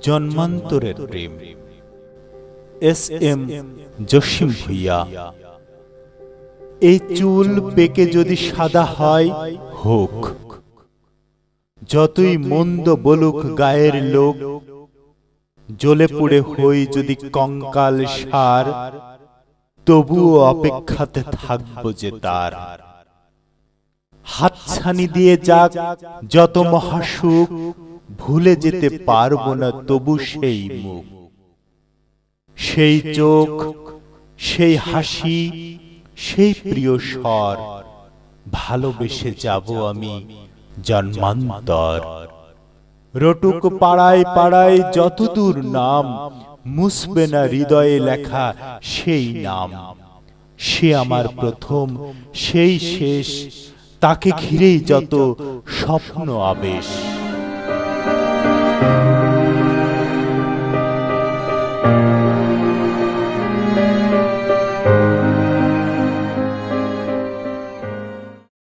জন্মান্তরের প্রেম। S M Jasim Bhuiyan. এই চুল পেকে যদি সাদা হয় হোক, যতই মন্দ বলুক গায়ের লোক, জ্বলে পুড়ে হই যদি কঙ্কাল সার, তবুও অপেক্ষাতে থাকব যে তার। হাতছানি দিয়ে যাক যত মহাসুখ, ভুলে যেতে পারবো না তবু সেই মুখ, সেই চোখ, সেই হাসি, সেই প্রিয় স্বর। ভালোবেসে যাব আমি জন্মান্তর। রটুক পাড়ায় পাড়ায় যতদূর নাম, মুছবে না হৃদয়ে লেখা সেই নাম। সে আমার প্রথম, সেই শেষ, তাকে ঘিরেই যত স্বপ্ন আবেশ।